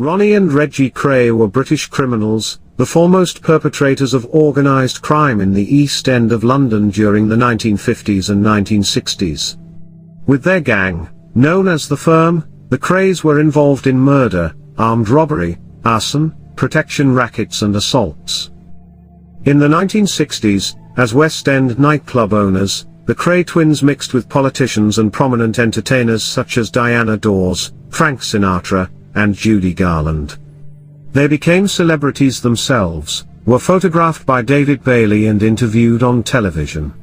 Ronnie and Reggie Kray were British criminals, the foremost perpetrators of organised crime in the East End of London during the 1950s and 1960s. With their gang, known as the Firm, the Krays were involved in murder, armed robbery, arson, protection rackets and assaults. In the 1960s, as West End nightclub owners, the Kray twins mixed with politicians and prominent entertainers such as Diana Dawes, Frank Sinatra, and Judy Garland. They became celebrities themselves, were photographed by David Bailey and interviewed on television.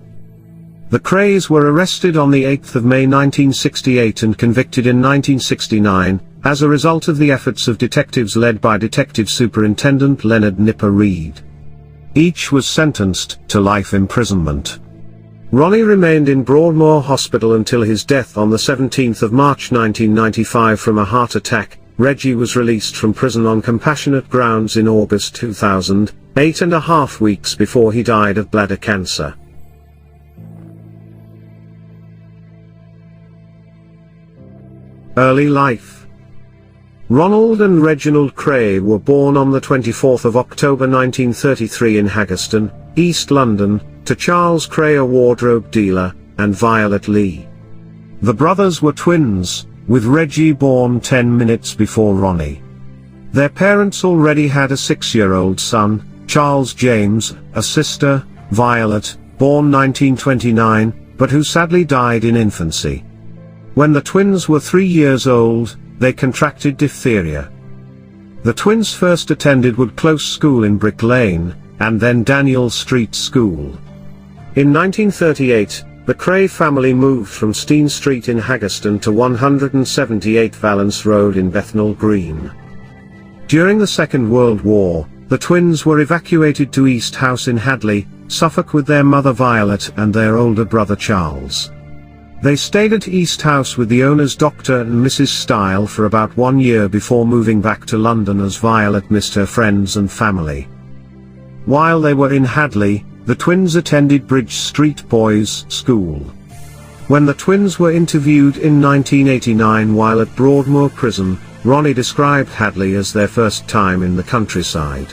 The Krays were arrested on the 8th of May 1968 and convicted in 1969, as a result of the efforts of detectives led by Detective Superintendent Leonard Nipper Reed. Each was sentenced to life imprisonment. Ronnie remained in Broadmoor Hospital until his death on the 17th of March 1995 from a heart attack. Reggie was released from prison on compassionate grounds in August 2000, 8.5 weeks before he died of bladder cancer. Early life. Ronald and Reginald Kray were born on the 24th of October 1933 in Haggerston, East London, to Charles Kray, a wardrobe dealer, and Violet Lee. The brothers were twins, with Reggie born 10 minutes before Ronnie. Their parents already had a 6-year-old son, Charles James, a sister, Violet, born 1929, but who sadly died in infancy. When the twins were 3 years old, they contracted diphtheria. The twins first attended Wood Close School in Brick Lane, and then Daniel Street School. In 1938, the Kray family moved from Steen Street in Haggerston to 178 Valence Road in Bethnal Green. During the Second World War, the twins were evacuated to East House in Hadley, Suffolk with their mother Violet and their older brother Charles. They stayed at East House with the owners Dr. and Mrs. Style for about 1 year before moving back to London as Violet missed her friends and family. While they were in Hadley, the twins attended Bridge Street Boys' School. When the twins were interviewed in 1989 while at Broadmoor Prison, Ronnie described Hadley as their first time in the countryside.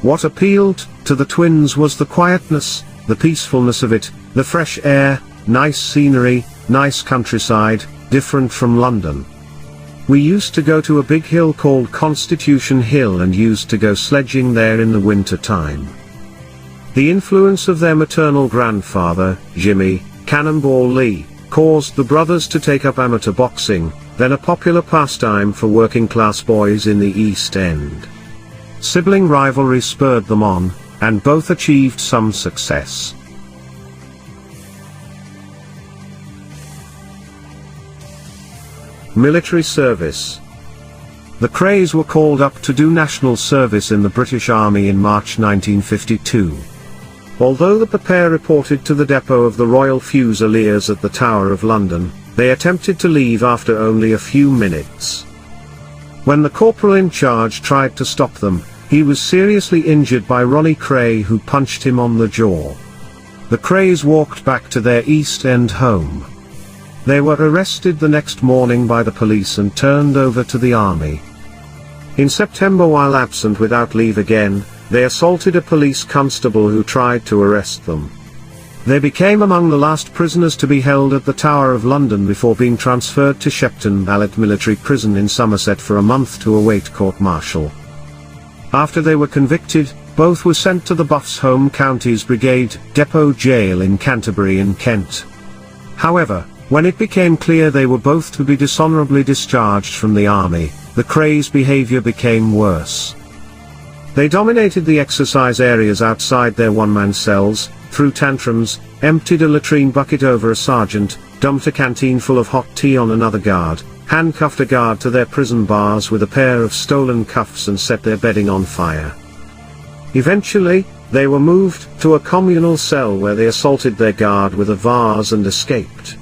What appealed to the twins was the quietness, the peacefulness of it, the fresh air, nice scenery, nice countryside, different from London. We used to go to a big hill called Constitution Hill and used to go sledging there in the winter time. The influence of their maternal grandfather, Jimmy Cannonball Lee, caused the brothers to take up amateur boxing, then a popular pastime for working-class boys in the East End. Sibling rivalry spurred them on, and both achieved some success. Military service. The Krays were called up to do national service in the British Army in March 1952. Although the pair reported to the depot of the Royal Fusiliers at the Tower of London, they attempted to leave after only a few minutes. When the corporal in charge tried to stop them, he was seriously injured by Ronnie Kray, who punched him on the jaw. The Krays walked back to their East End home. They were arrested the next morning by the police and turned over to the army. In September, while absent without leave again, they assaulted a police constable who tried to arrest them. They became among the last prisoners to be held at the Tower of London before being transferred to Shepton Mallet Military Prison in Somerset for a month to await court-martial. After they were convicted, both were sent to the Buffs Home Counties Brigade Depot Jail in Canterbury in Kent. However, when it became clear they were both to be dishonorably discharged from the army, the Krays' behavior became worse. They dominated the exercise areas outside their one-man cells, threw tantrums, emptied a latrine bucket over a sergeant, dumped a canteen full of hot tea on another guard, handcuffed a guard to their prison bars with a pair of stolen cuffs and set their bedding on fire. Eventually, they were moved to a communal cell where they assaulted their guard with a vase and escaped.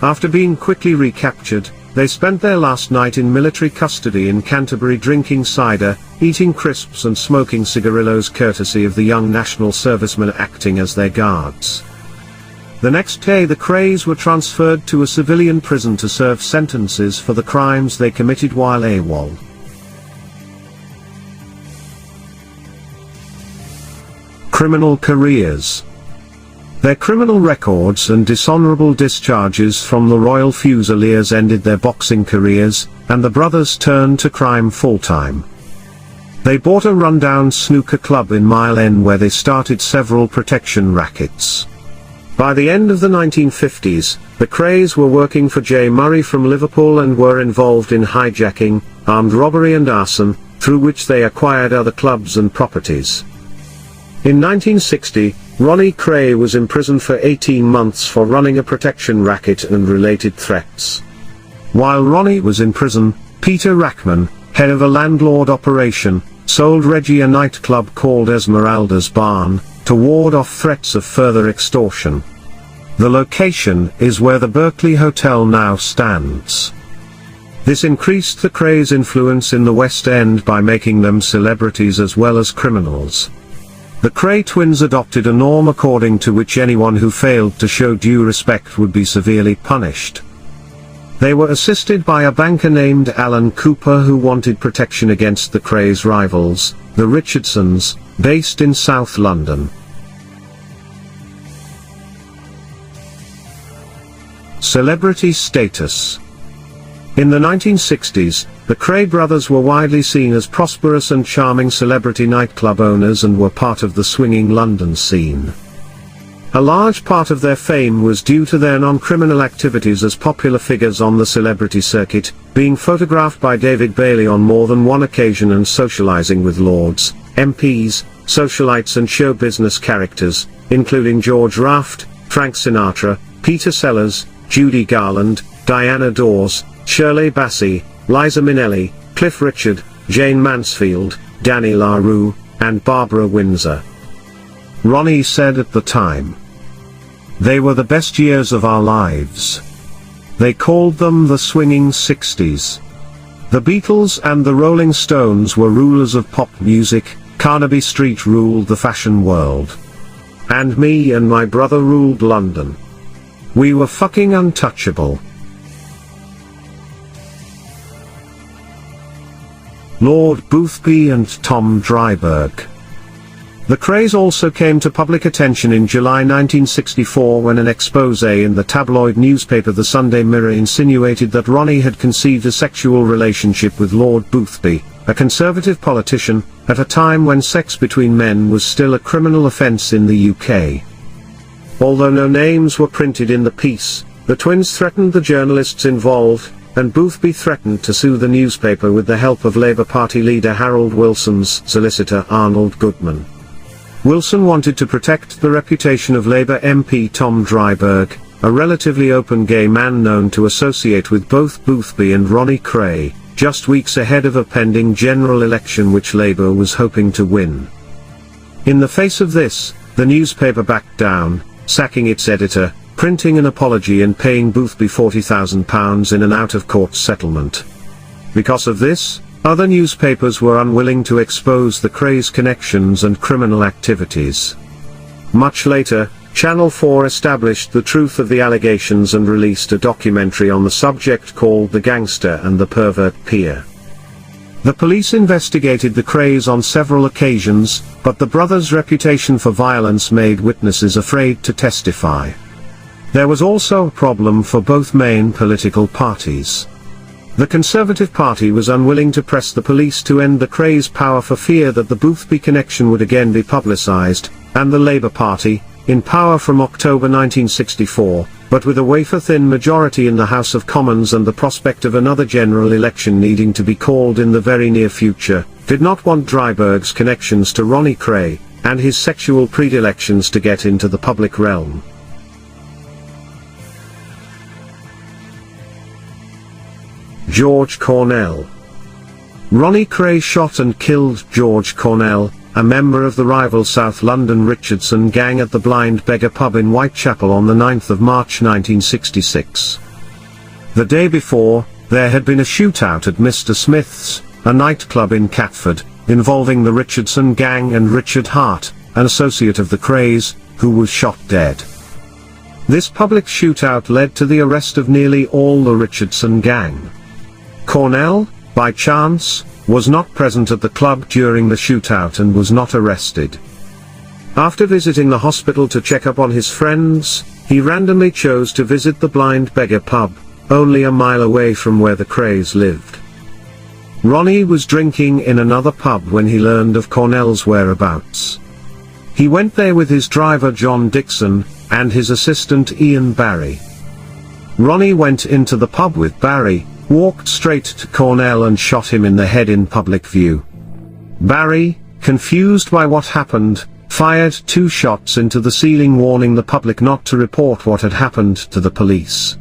After being quickly recaptured, they spent their last night in military custody in Canterbury drinking cider, eating crisps and smoking cigarillos courtesy of the young national servicemen acting as their guards. The next day the Krays were transferred to a civilian prison to serve sentences for the crimes they committed while AWOL. Criminal careers. Their criminal records and dishonorable discharges from the Royal Fusiliers ended their boxing careers, and the brothers turned to crime full-time. They bought a rundown snooker club in Mile End where they started several protection rackets. By the end of the 1950s, the Krays were working for J. Murray from Liverpool and were involved in hijacking, armed robbery and arson, through which they acquired other clubs and properties. In 1960, Ronnie Kray was imprisoned for 18 months for running a protection racket and related threats. While Ronnie was in prison, Peter Rackman, head of a landlord operation, sold Reggie a nightclub called Esmeralda's Barn, to ward off threats of further extortion. The location is where the Berkeley Hotel now stands. This increased the Krays' influence in the West End by making them celebrities as well as criminals. The Kray twins adopted a norm according to which anyone who failed to show due respect would be severely punished. They were assisted by a banker named Alan Cooper who wanted protection against the Krays' rivals, the Richardsons, based in South London. Celebrity status. In the 1960s, the Kray brothers were widely seen as prosperous and charming celebrity nightclub owners and were part of the swinging London scene. A large part of their fame was due to their non-criminal activities as popular figures on the celebrity circuit, being photographed by David Bailey on more than one occasion and socializing with lords, MPs, socialites and show business characters, including George Raft, Frank Sinatra, Peter Sellers, Judy Garland, Diana Dawes, Shirley Bassey, Liza Minnelli, Cliff Richard, Jane Mansfield, Danny LaRue, and Barbara Windsor. Ronnie said at the time, "They were the best years of our lives. They called them the swinging 60s. The Beatles and the Rolling Stones were rulers of pop music, Carnaby Street ruled the fashion world. And me and my brother ruled London. We were fucking untouchable." Lord Boothby and Tom Dryburgh. The Krays also came to public attention in July 1964 when an exposé in the tabloid newspaper The Sunday Mirror insinuated that Ronnie had conceived a sexual relationship with Lord Boothby, a conservative politician, at a time when sex between men was still a criminal offence in the UK. Although no names were printed in the piece, the twins threatened the journalists involved, and Boothby threatened to sue the newspaper with the help of Labour Party leader Harold Wilson's solicitor Arnold Goodman. Wilson wanted to protect the reputation of Labour MP Tom Dryburgh, a relatively open gay man known to associate with both Boothby and Ronnie Kray, just weeks ahead of a pending general election which Labour was hoping to win. In the face of this, the newspaper backed down, sacking its editor, printing an apology and paying Boothby £40,000 in an out-of-court settlement. Because of this, other newspapers were unwilling to expose the Krays' connections and criminal activities. Much later, Channel 4 established the truth of the allegations and released a documentary on the subject called The Gangster and the Pervert Peer. The police investigated the Krays on several occasions, but the brothers' reputation for violence made witnesses afraid to testify. There was also a problem for both main political parties. The Conservative Party was unwilling to press the police to end the Krays' power for fear that the Boothby connection would again be publicised, and the Labour Party, in power from October 1964, but with a wafer-thin majority in the House of Commons and the prospect of another general election needing to be called in the very near future, did not want Dryburgh's connections to Ronnie Kray, and his sexual predilections to get into the public realm. George Cornell. Ronnie Kray shot and killed George Cornell, a member of the rival South London Richardson gang at the Blind Beggar pub in Whitechapel on the 9th of March 1966. The day before, there had been a shootout at Mr. Smith's, a nightclub in Catford, involving the Richardson gang and Richard Hart, an associate of the Krays, who was shot dead. This public shootout led to the arrest of nearly all the Richardson gang. Cornell, by chance, was not present at the club during the shootout and was not arrested. After visiting the hospital to check up on his friends, he randomly chose to visit the Blind Beggar pub, only a mile away from where the Krays lived. Ronnie was drinking in another pub when he learned of Cornell's whereabouts. He went there with his driver John Dixon, and his assistant Ian Barry. Ronnie went into the pub with Barry, walked straight to Cornell and shot him in the head in public view. Barry, confused by what happened, fired 2 shots into the ceiling, warning the public not to report what had happened to the police.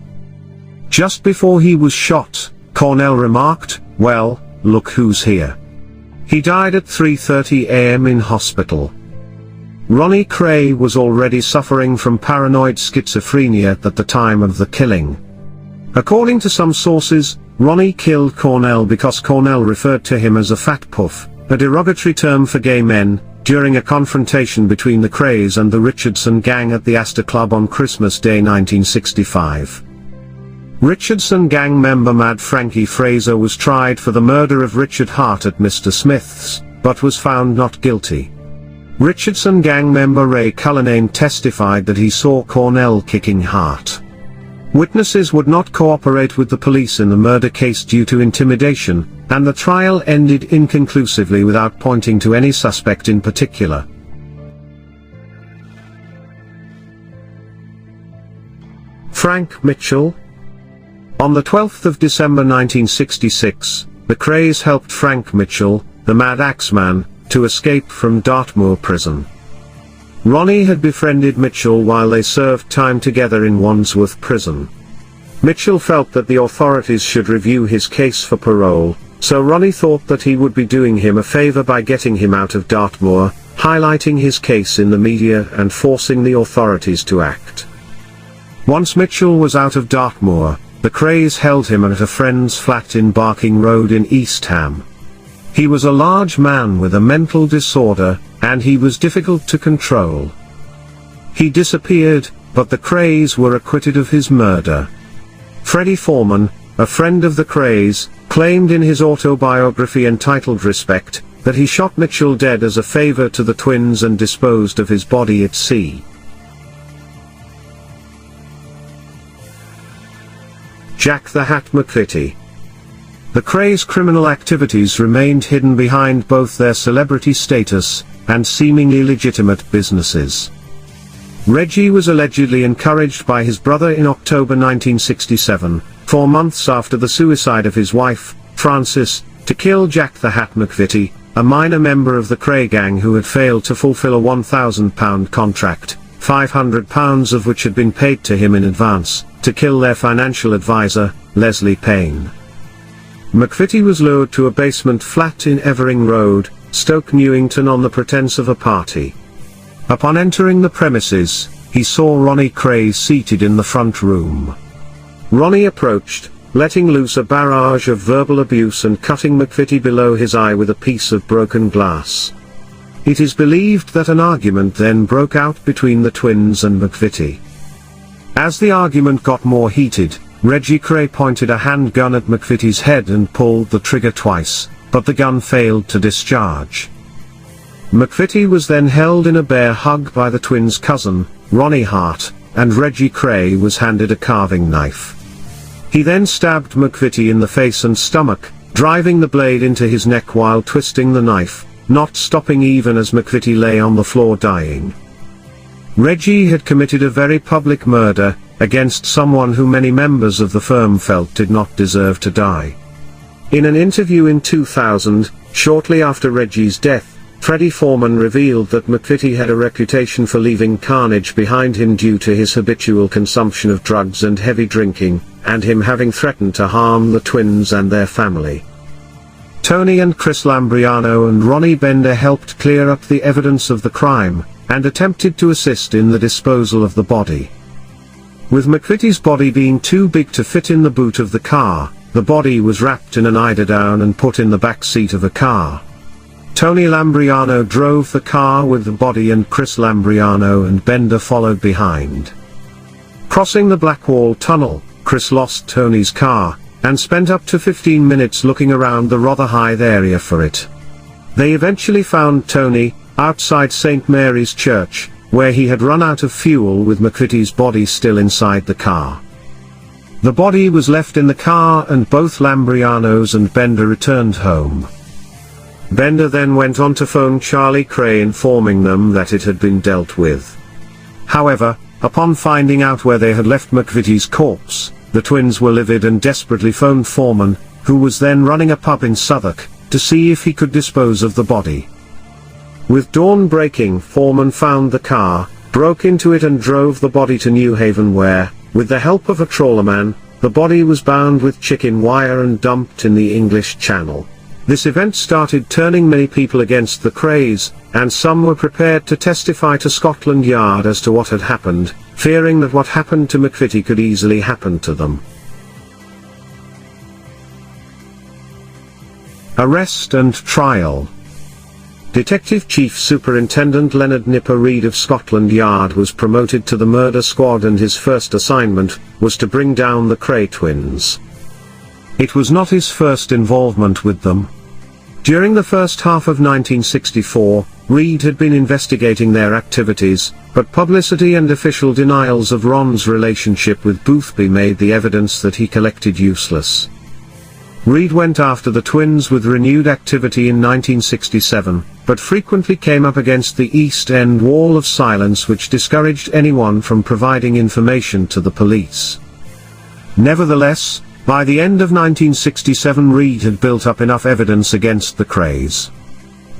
Just before he was shot, Cornell remarked, "Well, look who's here." He died at 3:30 a.m. in hospital. Ronnie Kray was already suffering from paranoid schizophrenia at the time of the killing. According to some sources, Ronnie killed Cornell because Cornell referred to him as a fat puff, a derogatory term for gay men, during a confrontation between the Krays and the Richardson gang at the Astor Club on Christmas Day 1965. Richardson gang member Mad Frankie Fraser was tried for the murder of Richard Hart at Mr. Smith's, but was found not guilty. Richardson gang member Ray Cullinane testified that he saw Cornell kicking Hart. Witnesses would not cooperate with the police in the murder case due to intimidation, and the trial ended inconclusively without pointing to any suspect in particular. Frank Mitchell. On the 12th of December 1966, the Krays helped Frank Mitchell, the Mad Axeman, to escape from Dartmoor prison. Ronnie had befriended Mitchell while they served time together in Wandsworth prison. Mitchell felt that the authorities should review his case for parole, so Ronnie thought that he would be doing him a favor by getting him out of Dartmoor, highlighting his case in the media and forcing the authorities to act. Once Mitchell was out of Dartmoor, the Krays held him at a friend's flat in Barking Road in East Ham. He was a large man with a mental disorder, and he was difficult to control. He disappeared, but the Krays were acquitted of his murder. Freddie Foreman, a friend of the Krays, claimed in his autobiography entitled Respect, that he shot Mitchell dead as a favor to the twins and disposed of his body at sea. Jack the Hat McVitie. The Krays' criminal activities remained hidden behind both their celebrity status and seemingly legitimate businesses. Reggie was allegedly encouraged by his brother in October 1967, 4 months after the suicide of his wife, Frances, to kill Jack the Hat McVitie, a minor member of the Kray gang who had failed to fulfill a £1,000 contract, £500 of which had been paid to him in advance, to kill their financial advisor, Leslie Payne. McVitie was lured to a basement flat in Evering Road, Stoke Newington on the pretense of a party. Upon entering the premises, he saw Ronnie Kray seated in the front room. Ronnie approached, letting loose a barrage of verbal abuse and cutting McVitie below his eye with a piece of broken glass. It is believed that an argument then broke out between the twins and McVitie. As the argument got more heated, Reggie Kray pointed a handgun at McVitie's head and pulled the trigger twice, but the gun failed to discharge. McVitie was then held in a bear hug by the twins' cousin, Ronnie Hart, and Reggie Kray was handed a carving knife. He then stabbed McVitie in the face and stomach, driving the blade into his neck while twisting the knife, not stopping even as McVitie lay on the floor dying. Reggie had committed a very public murder, against someone who many members of the firm felt did not deserve to die. In an interview in 2000, shortly after Reggie's death, Freddie Foreman revealed that McVitie had a reputation for leaving carnage behind him due to his habitual consumption of drugs and heavy drinking, and him having threatened to harm the twins and their family. Tony and Chris Lambriano and Ronnie Bender helped clear up the evidence of the crime, and attempted to assist in the disposal of the body. With McVitie's body being too big to fit in the boot of the car, the body was wrapped in an eiderdown and put in the back seat of a car. Tony Lambriano drove the car with the body and Chris Lambriano and Bender followed behind. Crossing the Blackwall Tunnel, Chris lost Tony's car, and spent up to 15 minutes looking around the Rotherhithe area for it. They eventually found Tony, outside St. Mary's Church, where he had run out of fuel with McVitie's body still inside the car. The body was left in the car and both Lambrianos and Bender returned home. Bender then went on to phone Charlie Kray informing them that it had been dealt with. However, upon finding out where they had left McVitie's corpse, the twins were livid and desperately phoned Foreman, who was then running a pub in Southwark, to see if he could dispose of the body. With dawn breaking, Foreman found the car, broke into it and drove the body to New Haven where, with the help of a trawlerman, the body was bound with chicken wire and dumped in the English Channel. This event started turning many people against the Krays, and some were prepared to testify to Scotland Yard as to what had happened, fearing that what happened to McVitie could easily happen to them. Arrest and trial. Detective Chief Superintendent Leonard Nipper Reid of Scotland Yard was promoted to the murder squad and his first assignment was to bring down the Kray twins. It was not his first involvement with them. During the first half of 1964, Reid had been investigating their activities, but publicity and official denials of Ron's relationship with Boothby made the evidence that he collected useless. Reid went after the twins with renewed activity in 1967, but frequently came up against the East End wall of silence which discouraged anyone from providing information to the police. Nevertheless, by the end of 1967 Reid had built up enough evidence against the Krays.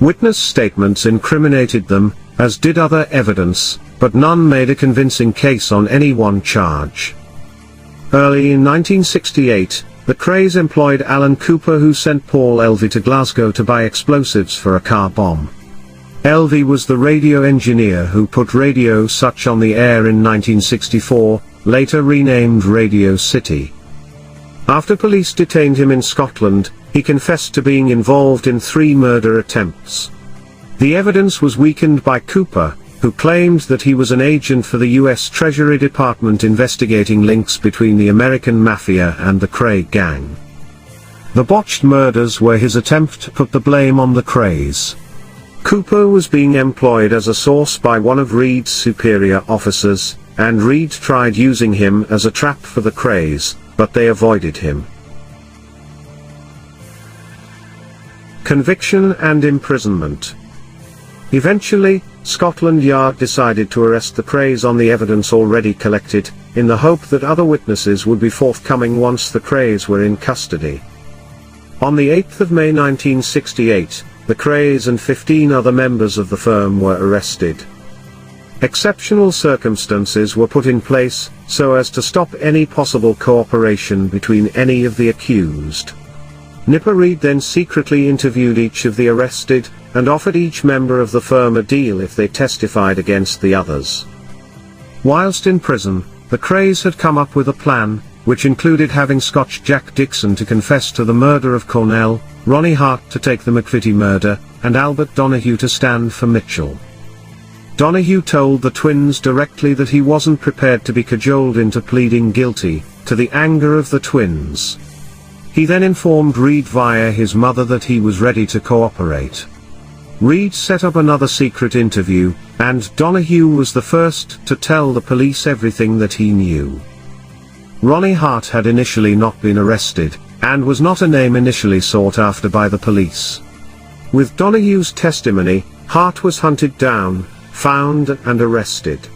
Witness statements incriminated them, as did other evidence, but none made a convincing case on any one charge. Early in 1968, the Krays employed Alan Cooper who sent Paul Elvey to Glasgow to buy explosives for a car bomb. Elvey was the radio engineer who put Radio Such on the air in 1964, later renamed Radio City. After police detained him in Scotland, he confessed to being involved in 3 murder attempts. The evidence was weakened by Cooper, who claimed that he was an agent for the U.S. Treasury Department investigating links between the American Mafia and the Kray gang. The botched murders were his attempt to put the blame on the Krays. Cooper was being employed as a source by one of Reid's superior officers, and Reid tried using him as a trap for the Krays, but they avoided him. Conviction and imprisonment. Eventually, Scotland Yard decided to arrest the Krays on the evidence already collected, in the hope that other witnesses would be forthcoming once the Krays were in custody. On the 8th of May 1968, the Krays and 15 other members of the firm were arrested. Exceptional circumstances were put in place, so as to stop any possible cooperation between any of the accused. Nipper Reid then secretly interviewed each of the arrested, and offered each member of the firm a deal if they testified against the others. Whilst in prison, the Krays had come up with a plan, which included having Scotch Jack Dixon to confess to the murder of Cornell, Ronnie Hart to take the McVitie murder, and Albert Donahue to stand for Mitchell. Donahue told the twins directly that he wasn't prepared to be cajoled into pleading guilty, to the anger of the twins. He then informed Reid via his mother that he was ready to cooperate. Reid set up another secret interview, and Donahue was the first to tell the police everything that he knew. Ronnie Hart had initially not been arrested, and was not a name initially sought after by the police. With Donahue's testimony, Hart was hunted down, found and arrested.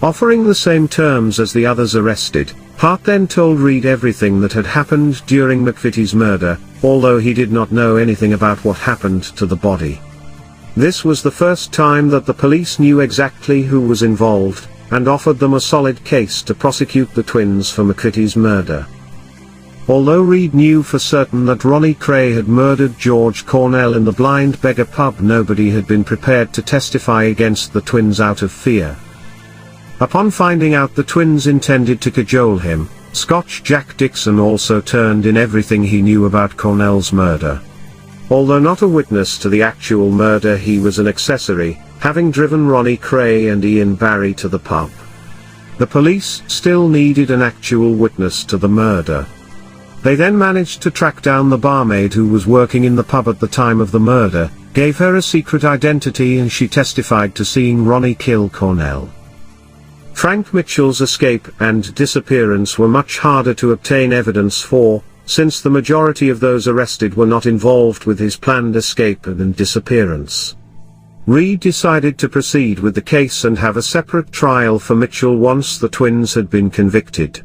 Offering the same terms as the others arrested, Hart then told Reid everything that had happened during McVitie's murder, although he did not know anything about what happened to the body. This was the first time that the police knew exactly who was involved, and offered them a solid case to prosecute the twins for McVitie's murder. Although Reid knew for certain that Ronnie Kray had murdered George Cornell in the Blind Beggar pub, nobody had been prepared to testify against the twins out of fear. Upon finding out the twins intended to cajole him, Scotch Jack Dixon also turned in everything he knew about Cornell's murder. Although not a witness to the actual murder, he was an accessory, having driven Ronnie Kray and Ian Barry to the pub. The police still needed an actual witness to the murder. They then managed to track down the barmaid who was working in the pub at the time of the murder, gave her a secret identity, and she testified to seeing Ronnie kill Cornell. Frank Mitchell's escape and disappearance were much harder to obtain evidence for, since the majority of those arrested were not involved with his planned escape and disappearance. Reed decided to proceed with the case and have a separate trial for Mitchell once the twins had been convicted.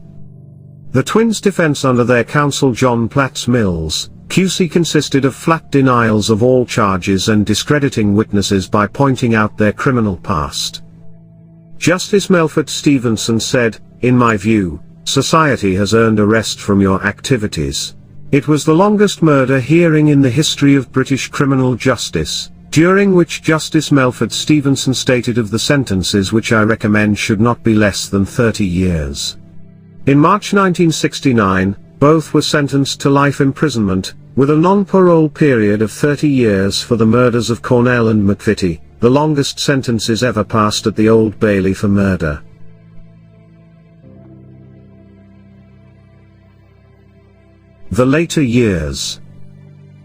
The twins' defense under their counsel John Platts Mills, QC, consisted of flat denials of all charges and discrediting witnesses by pointing out their criminal past. Justice Melford Stevenson said, "In my view, society has earned a rest from your activities." It was the longest murder hearing in the history of British criminal justice, during which Justice Melford Stevenson stated of the sentences which I recommend should not be less than 30 years. In March 1969, both were sentenced to life imprisonment, with a non-parole period of 30 years for the murders of Cornell and McVitie, the longest sentences ever passed at the Old Bailey for murder. The later years.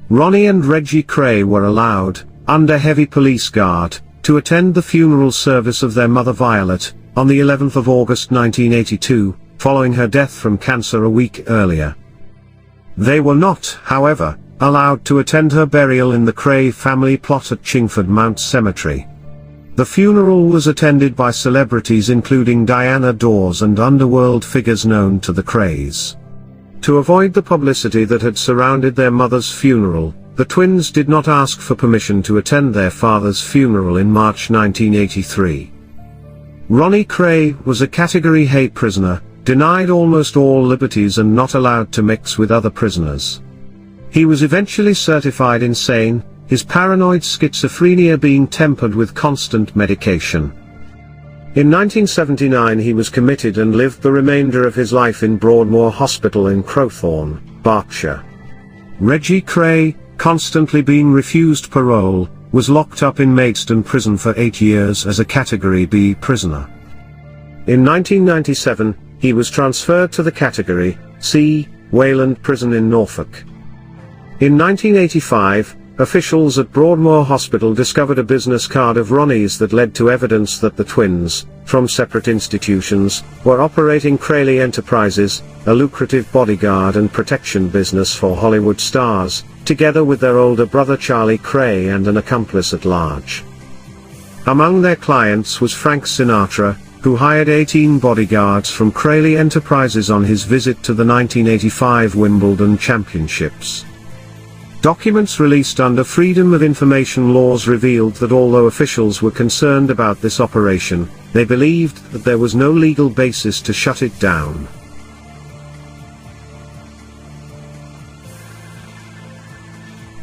Ronnie and Reggie Kray were allowed, under heavy police guard, to attend the funeral service of their mother Violet, on the 11th of August 1982, following her death from cancer a week earlier. They were not, however, allowed to attend her burial in the Kray family plot at Chingford Mount Cemetery. The funeral was attended by celebrities including Diana Dawes and underworld figures known to the Krays. To avoid the publicity that had surrounded their mother's funeral, the twins did not ask for permission to attend their father's funeral in March 1983. Ronnie Kray was a Category A prisoner, denied almost all liberties and not allowed to mix with other prisoners. He was eventually certified insane, his paranoid schizophrenia being tempered with constant medication. In 1979 he was committed and lived the remainder of his life in Broadmoor Hospital in Crowthorne, Berkshire. Reggie Kray, constantly being refused parole, was locked up in Maidstone Prison for 8 years as a Category B prisoner. In 1997, he was transferred to the Category C Wayland Prison in Norfolk. In 1985, officials at Broadmoor Hospital discovered a business card of Ronnie's that led to evidence that the twins, from separate institutions, were operating Kray Enterprises, a lucrative bodyguard and protection business for Hollywood stars, together with their older brother Charlie Kray and an accomplice at large. Among their clients was Frank Sinatra, who hired 18 bodyguards from Kray Enterprises on his visit to the 1985 Wimbledon Championships. Documents released under Freedom of Information laws revealed that although officials were concerned about this operation, they believed that there was no legal basis to shut it down.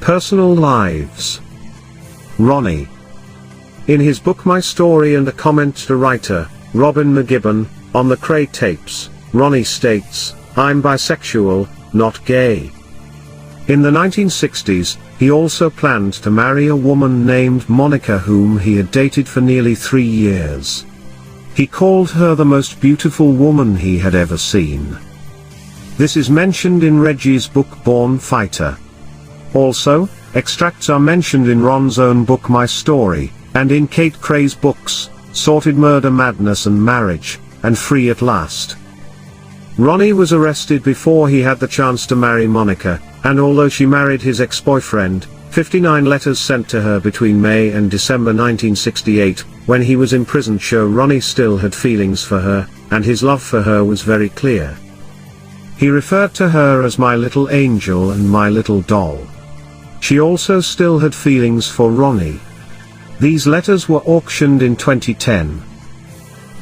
Personal lives. Ronnie. In his book My Story and a comment to writer, Robin McGibbon, on the Kray tapes, Ronnie states, "I'm bisexual, not gay." In the 1960s, he also planned to marry a woman named Monica whom he had dated for nearly 3 years. He called her the most beautiful woman he had ever seen. This is mentioned in Reggie's book Born Fighter. Also, extracts are mentioned in Ron's own book My Story, and in Kate Kray's books, Sorted Murder, Madness and Marriage, and Free at Last. Ronnie was arrested before he had the chance to marry Monica, and although she married his ex-boyfriend, 59 letters sent to her between May and December 1968, when he was imprisoned, show Ronnie still had feelings for her, and his love for her was very clear. He referred to her as my little angel and my little doll. She also still had feelings for Ronnie. These letters were auctioned in 2010.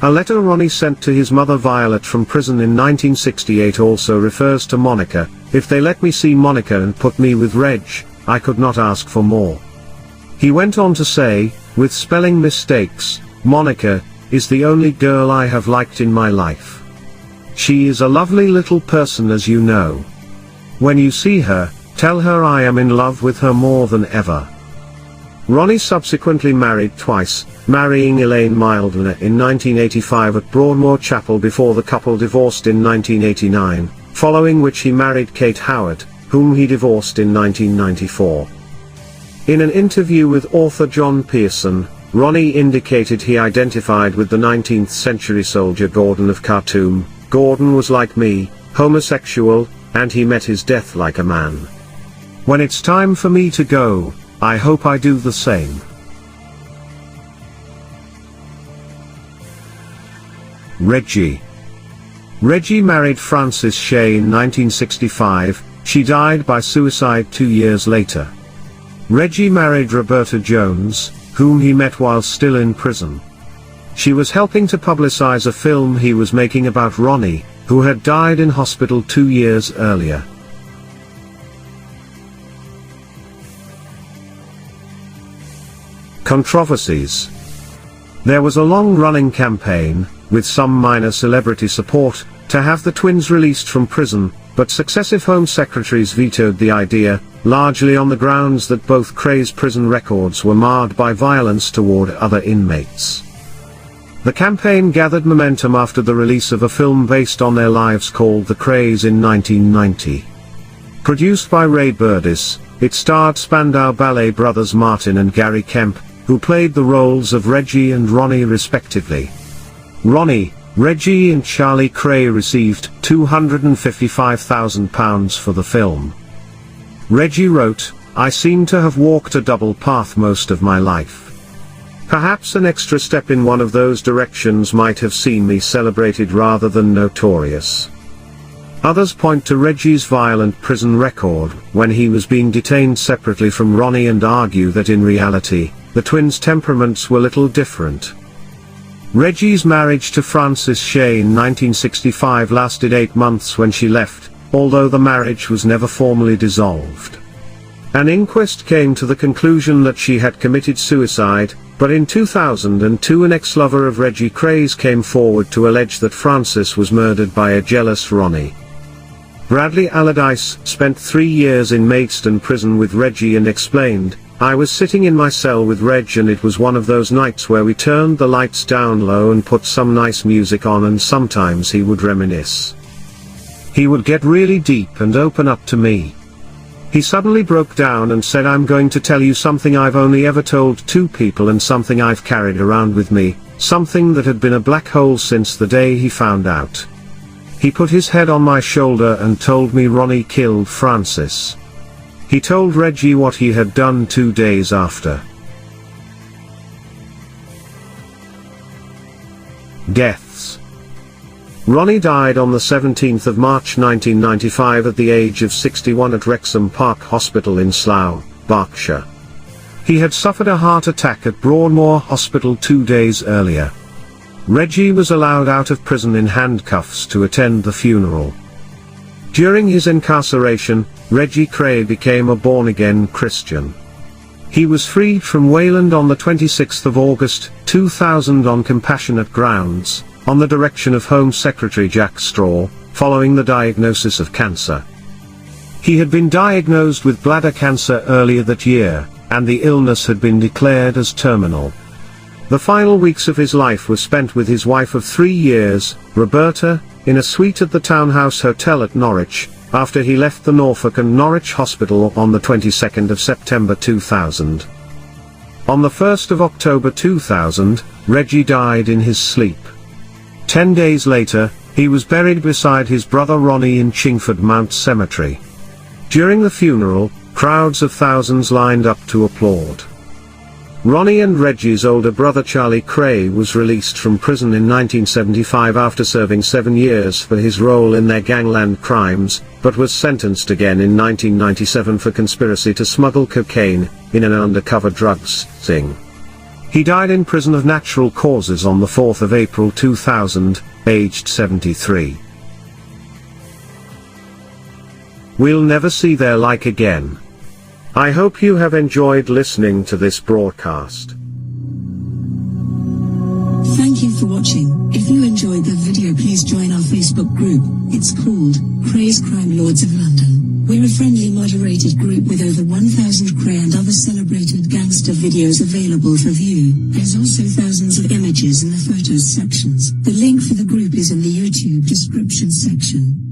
A letter Ronnie sent to his mother Violet from prison in 1968 also refers to Monica. "If they let me see Monica and put me with Reg, I could not ask for more." He went on to say, with spelling mistakes, "Monica is the only girl I have liked in my life. She is a lovely little person, as you know. When you see her, tell her I am in love with her more than ever." Ronnie subsequently married twice, marrying Elaine Mildner in 1985 at Broadmoor Chapel before the couple divorced in 1989, following which he married Kate Howard, whom he divorced in 1994. In an interview with author John Pearson, Ronnie indicated he identified with the 19th century soldier Gordon of Khartoum. Gordon was like me, homosexual, and he met his death like a man. When it's time for me to go, I hope I do the same. Reggie. Reggie married Frances Shea in 1965, she died by suicide 2 years later. Reggie married Roberta Jones, whom he met while still in prison. She was helping to publicize a film he was making about Ronnie, who had died in hospital 2 years earlier. Controversies. There was a long-running campaign, with some minor celebrity support, to have the twins released from prison, but successive Home Secretaries vetoed the idea, largely on the grounds that both Krays' prison records were marred by violence toward other inmates. The campaign gathered momentum after the release of a film based on their lives called The Krays in 1990. Produced by Ray Burdis, it starred Spandau Ballet brothers Martin and Gary Kemp, who played the roles of Reggie and Ronnie respectively. Ronnie, Reggie and Charlie Kray received £255,000 for the film. Reggie wrote, "I seem to have walked a double path most of my life. Perhaps an extra step in one of those directions might have seen me celebrated rather than notorious." Others point to Reggie's violent prison record when he was being detained separately from Ronnie and argue that in reality, the twins' temperaments were little different. Reggie's marriage to Frances Shea in 1965 lasted 8 months when she left, although the marriage was never formally dissolved. An inquest came to the conclusion that she had committed suicide, but in 2002 an ex-lover of Reggie Krays came forward to allege that Frances was murdered by a jealous Ronnie. Bradley Allardyce spent 3 years in Maidstone prison with Reggie and explained, "I was sitting in my cell with Reg and it was one of those nights where we turned the lights down low and put some nice music on and sometimes he would reminisce. He would get really deep and open up to me. He suddenly broke down and said, 'I'm going to tell you something I've only ever told 2 people and something I've carried around with me, something that had been a black hole since the day he found out.' He put his head on my shoulder and told me Ronnie killed Frances. He told Reggie what he had done 2 days after." Deaths. Ronnie died on the 17th of March 1995 at the age of 61 at Wrexham Park Hospital in Slough, Berkshire. He had suffered a heart attack at Broadmoor Hospital 2 days earlier. Reggie was allowed out of prison in handcuffs to attend the funeral. During his incarceration, Reggie Kray became a born-again Christian. He was freed from Wayland on the 26th of August, 2000 on compassionate grounds, on the direction of Home Secretary Jack Straw, following the diagnosis of cancer. He had been diagnosed with bladder cancer earlier that year, and the illness had been declared as terminal. The final weeks of his life were spent with his wife of 3 years, Roberta, in a suite at the Townhouse Hotel at Norwich, after he left the Norfolk and Norwich Hospital on the 22nd of September 2000. On the 1st of October 2000, Reggie died in his sleep. 10 days later, he was buried beside his brother Ronnie in Chingford Mount Cemetery. During the funeral, crowds of thousands lined up to applaud. Ronnie and Reggie's older brother Charlie Kray was released from prison in 1975 after serving 7 years for his role in their gangland crimes, but was sentenced again in 1997 for conspiracy to smuggle cocaine, in an undercover drugs sting. He died in prison of natural causes on the 4th of April 2000, aged 73. We'll never see their like again. I hope you have enjoyed listening to this broadcast. Thank you for watching. If you enjoyed the video, please join our Facebook group. It's called Krays Crime Lords of London. We're a friendly moderated group with over 1,000 Kray and other celebrated gangster videos available for view. There's also thousands of images in the photos sections. The link for the group is in the YouTube description section.